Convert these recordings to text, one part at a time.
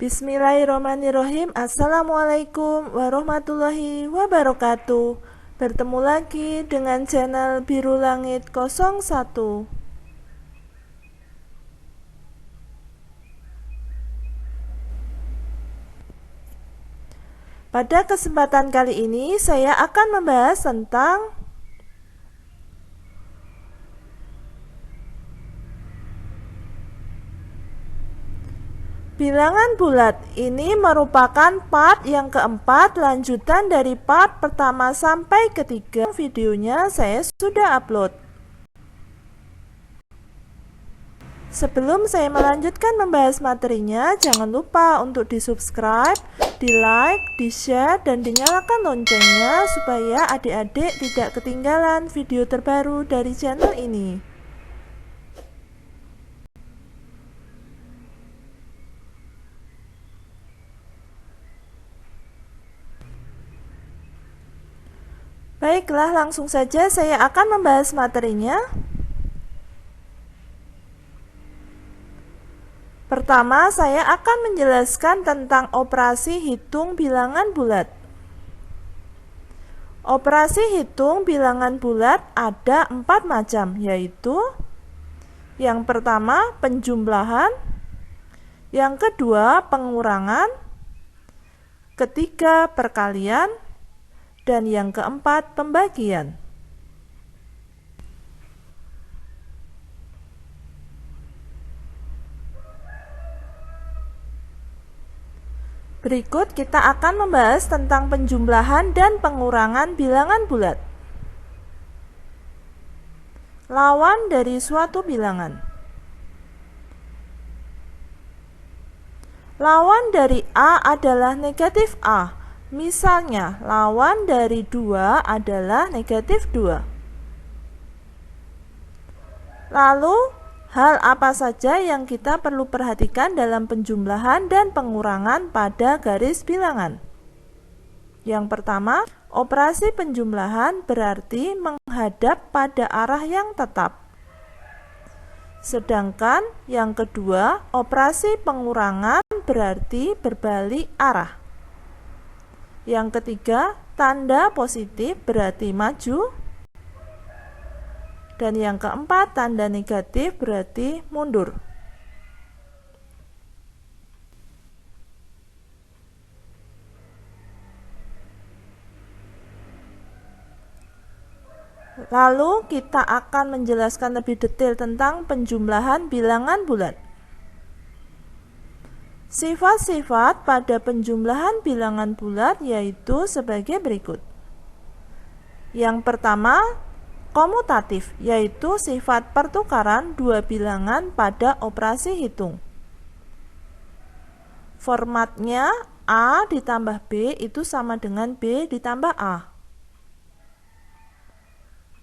Bismillahirrahmanirrahim. Assalamualaikum warahmatullahi wabarakatuh. Bertemu lagi dengan channel Biru Langit 01. Pada kesempatan kali ini saya akan membahas tentang bilangan bulat. Ini merupakan part yang keempat, lanjutan dari part pertama sampai ketiga. Videonya saya sudah upload. Sebelum saya melanjutkan membahas materinya, jangan lupa untuk di-subscribe, di-like, di-share, dan dinyalakan loncengnya supaya adik-adik tidak ketinggalan video terbaru dari channel ini. Baiklah, langsung saja saya akan membahas materinya. Pertama, saya akan menjelaskan tentang operasi hitung bilangan bulat. Operasi hitung bilangan bulat ada 4 macam, yaitu yang pertama penjumlahan, yang kedua pengurangan, ketiga perkalian, dan yang keempat pembagian. Berikut kita akan membahas tentang penjumlahan dan pengurangan bilangan bulat. Lawan dari suatu bilangan. Lawan dari A adalah negatif A. Misalnya, lawan dari 2 adalah negatif 2. Lalu, hal apa saja yang kita perlu perhatikan dalam penjumlahan dan pengurangan pada garis bilangan? Yang pertama, operasi penjumlahan berarti menghadap pada arah yang tetap. Sedangkan yang kedua, operasi pengurangan berarti berbalik arah. Yang ketiga, tanda positif berarti maju. Dan yang keempat, tanda negatif berarti mundur. Lalu kita akan menjelaskan lebih detail tentang penjumlahan bilangan bulat. Sifat-sifat pada penjumlahan bilangan bulat yaitu sebagai berikut. Yang pertama, komutatif, yaitu sifat pertukaran dua bilangan pada operasi hitung. Formatnya A ditambah B itu sama dengan B ditambah A.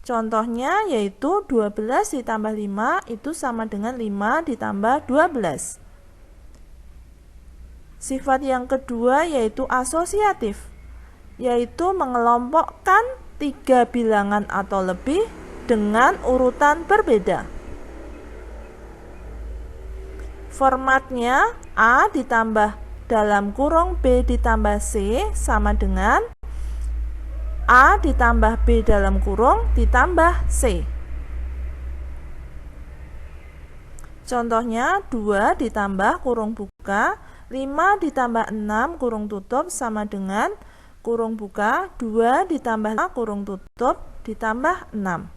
Contohnya yaitu 12 ditambah 5 itu sama dengan 5 ditambah 12. Sifat yang kedua yaitu asosiatif, yaitu mengelompokkan 3 bilangan atau lebih dengan urutan berbeda. Formatnya A ditambah dalam kurung B ditambah C sama dengan A ditambah B dalam kurung ditambah C. Contohnya 2 ditambah kurung buka 5 ditambah 6 kurung tutup sama dengan kurung buka 2 ditambah 5 kurung tutup ditambah 6.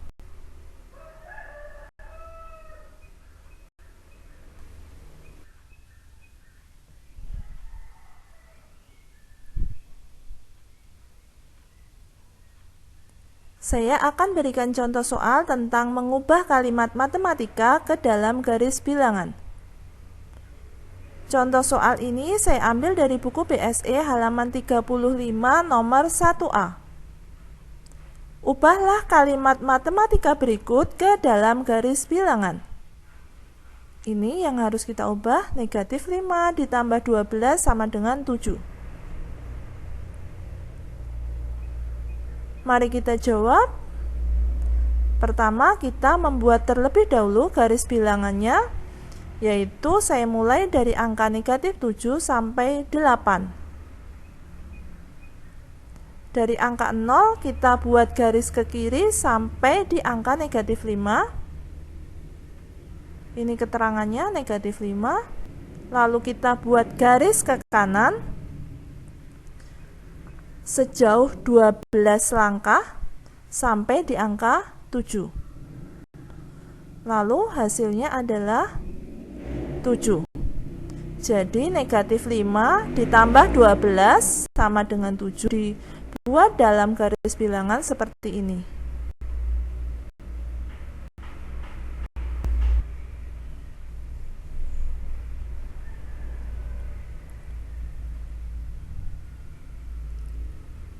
Saya akan berikan contoh soal tentang mengubah kalimat matematika ke dalam garis bilangan. Contoh soal ini saya ambil dari buku BSE halaman 35 nomor 1A. Ubahlah kalimat matematika berikut ke dalam garis bilangan. Ini yang harus kita ubah, negatif 5 ditambah 12 sama dengan 7. Mari kita jawab. Pertama, kita membuat terlebih dahulu garis bilangannya. yaitu saya mulai dari angka negatif 7 sampai 8. Dari angka 0 kita buat garis ke kiri sampai di angka negatif 5. Ini keterangannya negatif 5. Lalu kita buat garis ke kanan sejauh 12 langkah sampai di angka 7. Lalu hasilnya adalah 7. Jadi negatif 5 ditambah 12 sama dengan 7. Dibuat dalam garis bilangan seperti ini.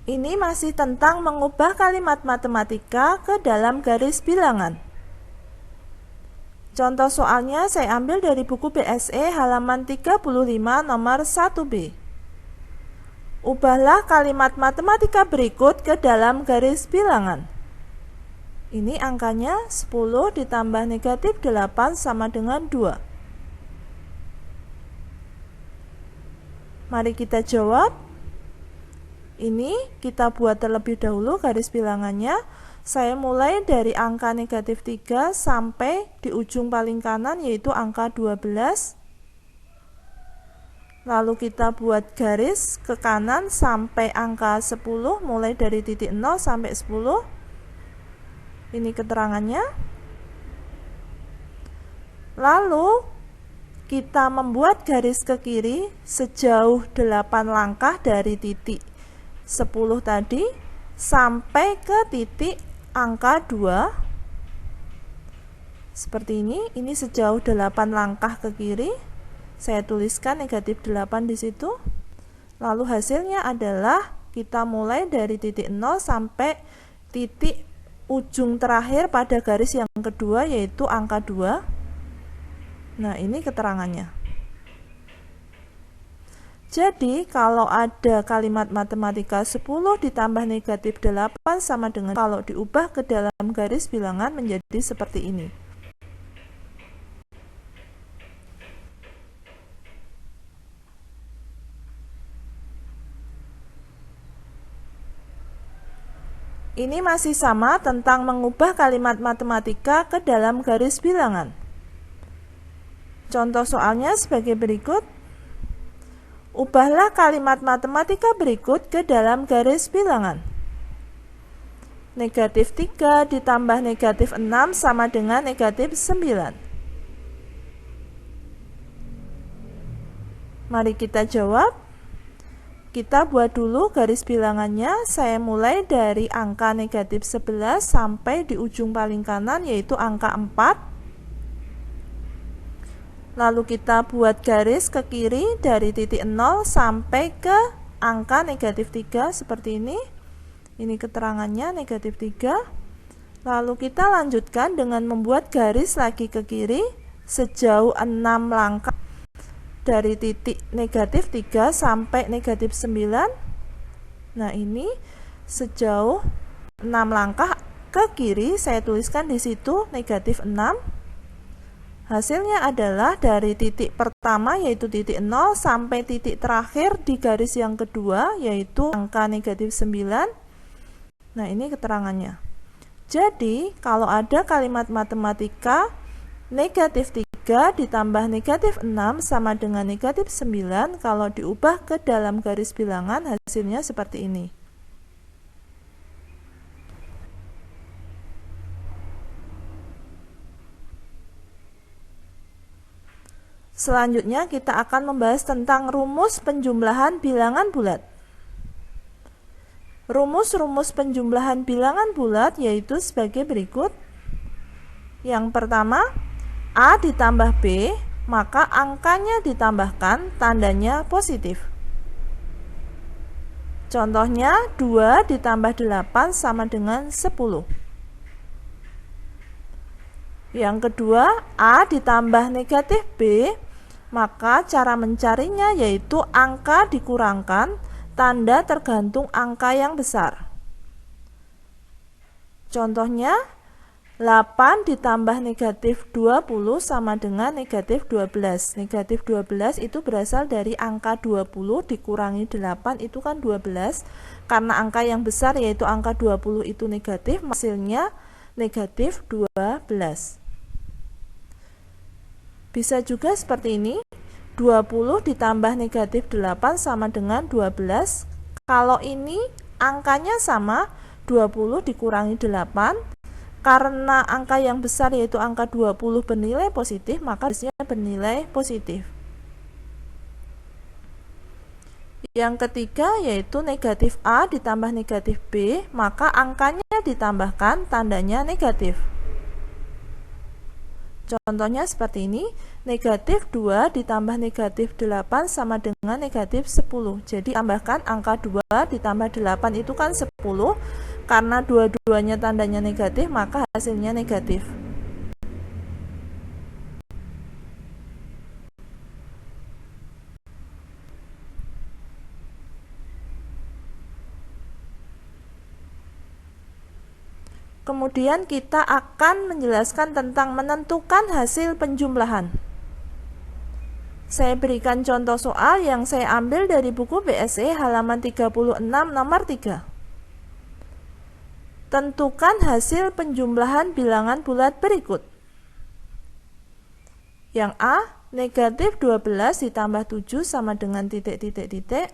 Ini masih tentang mengubah kalimat matematika ke dalam garis bilangan. Contoh soalnya saya ambil dari buku BSE halaman 35 nomor 1B. Ubahlah kalimat matematika berikut ke dalam garis bilangan. Ini angkanya 10 ditambah negatif 8 sama dengan 2. Mari kita jawab. Ini kita buat terlebih dahulu garis bilangannya. Saya mulai dari angka negatif 3 sampai di ujung paling kanan yaitu angka 12. Lalu kita buat garis ke kanan sampai angka 10, mulai dari titik 0 sampai 10. Ini keterangannya. Lalu kita membuat garis ke kiri sejauh 8 langkah dari titik 10 tadi sampai ke titik angka 2. Seperti ini sejauh 8 langkah ke kiri. Saya tuliskan negatif 8 di situ. Lalu hasilnya adalah kita mulai dari titik 0 sampai titik ujung terakhir pada garis yang kedua yaitu angka 2. Nah, ini keterangannya. Jadi, kalau ada kalimat matematika 10 ditambah negatif 8 sama dengan kalau diubah ke dalam garis bilangan menjadi seperti ini. Ini masih sama tentang mengubah kalimat matematika ke dalam garis bilangan. Contoh soalnya sebagai berikut. Ubahlah kalimat matematika berikut ke dalam garis bilangan. Negatif 3 ditambah negatif 6 sama dengan negatif 9. Mari kita jawab. Kita buat dulu garis bilangannya. Saya mulai dari angka negatif 11 sampai di ujung paling kanan yaitu angka 4. Lalu kita buat garis ke kiri dari titik 0 sampai ke angka negatif 3 seperti ini. Ini keterangannya negatif 3. Lalu kita lanjutkan dengan membuat garis lagi ke kiri sejauh 6 langkah dari titik negatif 3 sampai negatif 9. Nah, ini sejauh 6 langkah ke kiri saya tuliskan di situ negatif 6. Hasilnya adalah dari titik pertama yaitu titik 0 sampai titik terakhir di garis yang kedua yaitu angka negatif 9. Nah, ini keterangannya. Jadi, kalau ada kalimat matematika negatif 3 ditambah negatif 6 sama dengan negatif 9, kalau diubah ke dalam garis bilangan hasilnya seperti ini. Selanjutnya kita akan membahas tentang rumus penjumlahan bilangan bulat. Rumus-rumus penjumlahan bilangan bulat yaitu sebagai berikut. Yang pertama, A ditambah B, maka angkanya ditambahkan, tandanya positif. Contohnya 2 ditambah 8 sama dengan 10. Yang kedua, A ditambah negatif B, maka cara mencarinya yaitu angka dikurangkan, tanda tergantung angka yang besar. Contohnya, 8 ditambah negatif 20 sama dengan negatif 12. Negatif 12 itu berasal dari angka 20 dikurangi 8 itu kan 12. Karena angka yang besar yaitu angka 20 itu negatif, hasilnya negatif 12. Bisa juga seperti ini, 20 ditambah negatif 8 sama dengan 12. Kalau ini angkanya sama, 20 dikurangi 8, karena angka yang besar yaitu angka 20 bernilai positif, maka hasilnya bernilai positif. Yang ketiga yaitu negatif A ditambah negatif B, maka angkanya ditambahkan, tandanya negatif. Contohnya seperti ini, negatif 2 ditambah negatif 8 sama dengan negatif 10. Jadi tambahkan angka 2 ditambah 8 itu kan 10. Karena dua-duanya tandanya negatif, maka hasilnya negatif. Kemudian kita akan menjelaskan tentang menentukan hasil penjumlahan. Saya berikan contoh soal yang saya ambil dari buku BSE halaman 36 nomor 3. Tentukan hasil penjumlahan bilangan bulat berikut. Yang A, negatif 12 ditambah 7 sama dengan titik-titik-titik.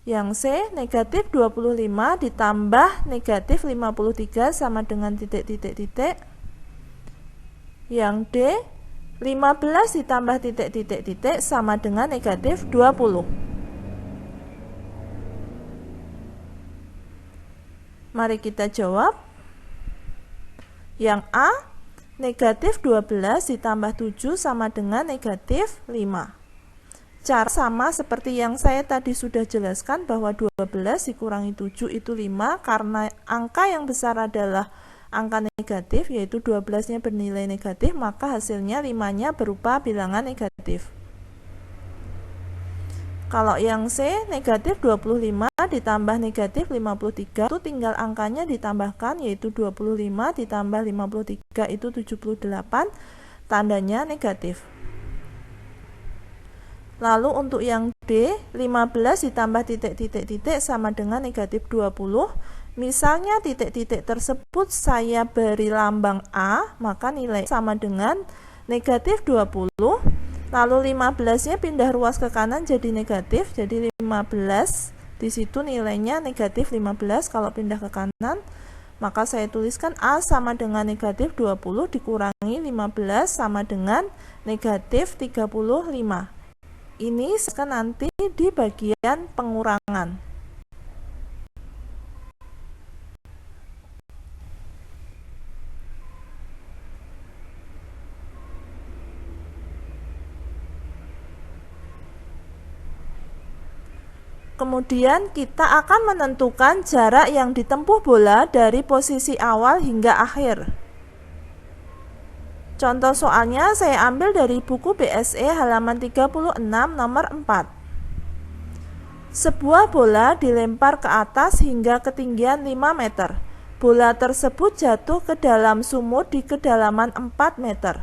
Yang C, negatif 25 ditambah negatif 53 sama dengan titik-titik-titik. Yang D, 15 ditambah titik-titik-titik sama dengan negatif 20. Mari kita jawab. Yang A, negatif 12 ditambah 7 sama dengan negatif 5. Cara sama seperti yang saya tadi sudah jelaskan bahwa 12 dikurangi 7 itu 5, karena angka yang besar adalah angka negatif, yaitu 12-nya bernilai negatif, maka hasilnya 5-nya berupa bilangan negatif. Kalau yang C, negatif 25 ditambah negatif 53 itu tinggal angkanya ditambahkan, yaitu 25 ditambah 53 itu 78, tandanya negatif. Lalu untuk yang D, 15 ditambah titik-titik-titik sama dengan negatif 20. Misalnya titik-titik tersebut saya beri lambang A, maka nilai sama dengan negatif 20. Lalu 15-nya pindah ruas ke kanan jadi negatif, jadi 15. Di situ nilainya negatif 15 kalau pindah ke kanan. Maka saya tuliskan A sama dengan negatif 20 dikurangi 15 sama dengan negatif 35. Ini nanti di bagian pengurangan. Kemudian kita akan menentukan jarak yang ditempuh bola dari posisi awal hingga akhir. Contoh soalnya saya ambil dari buku BSE halaman 36 nomor 4. Sebuah bola dilempar ke atas hingga ketinggian 5 meter. Bola tersebut jatuh ke dalam sumur di kedalaman 4 meter.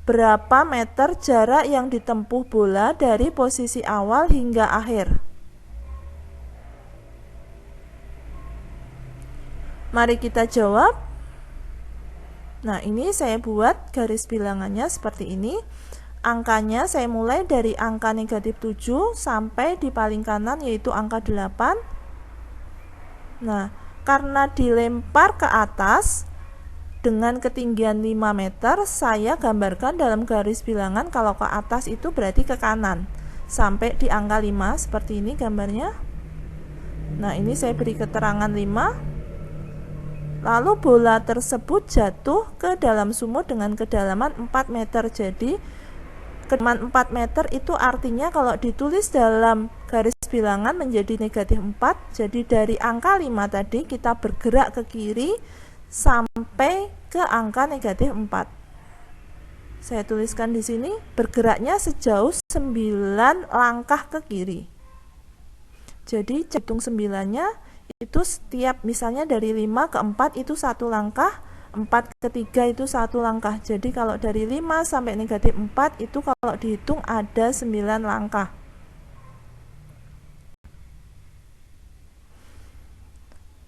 Berapa meter jarak yang ditempuh bola dari posisi awal hingga akhir? Mari kita jawab. Nah, ini saya buat garis bilangannya seperti ini. Angkanya saya mulai dari angka negatif 7 sampai di paling kanan yaitu angka 8. Nah, karena dilempar ke atas dengan ketinggian 5 meter, saya gambarkan dalam garis bilangan kalau ke atas itu berarti ke kanan. Sampai di angka 5 seperti ini gambarnya. Nah, ini saya beri keterangan 5. Lalu bola tersebut jatuh ke dalam sumur dengan kedalaman 4 meter. Jadi kedalaman 4 meter itu artinya kalau ditulis dalam garis bilangan menjadi negatif 4. Jadi dari angka 5 tadi kita bergerak ke kiri sampai ke angka negatif 4. Saya tuliskan di sini bergeraknya sejauh 9 langkah ke kiri. Jadi hitung 9-nya itu setiap misalnya dari 5 ke 4 itu 1 langkah, 4 ke 3 itu 1 langkah. Jadi kalau dari 5 sampai negatif 4 itu kalau dihitung ada 9 langkah.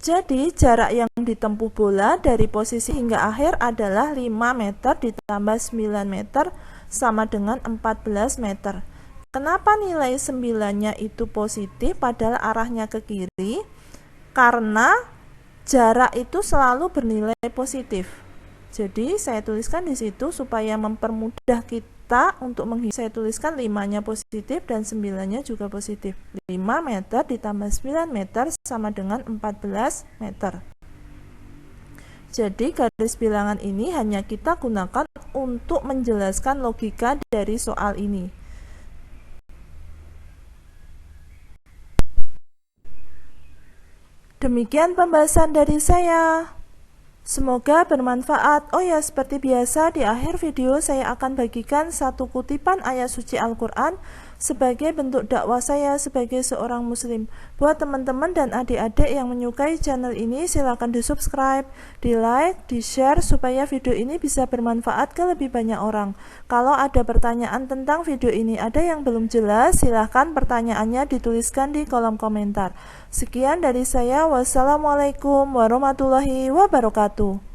Jadi jarak yang ditempuh bola dari posisi hingga akhir adalah 5 meter ditambah 9 meter sama dengan 14 meter. Kenapa nilai 9-nya itu positif padahal arahnya ke kiri? Karena jarak itu selalu bernilai positif. Jadi saya tuliskan di situ supaya mempermudah kita untuk menghitung. Saya tuliskan 5-nya positif dan 9-nya juga positif. 5 meter ditambah 9 meter sama dengan 14 meter. Jadi garis bilangan ini hanya kita gunakan untuk menjelaskan logika dari soal ini. Demikian pembahasan dari saya. Semoga bermanfaat. Oh ya, seperti biasa di akhir video saya akan bagikan satu kutipan ayat suci Al-Quran sebagai bentuk dakwah saya sebagai seorang muslim. Buat teman-teman dan adik-adik yang menyukai channel ini, silakan di subscribe, di like, di share supaya video ini bisa bermanfaat ke lebih banyak orang. Kalau ada pertanyaan tentang video ini ada yang belum jelas, silahkan pertanyaannya dituliskan di kolom komentar. Sekian dari saya, wassalamualaikum warahmatullahi wabarakatuh.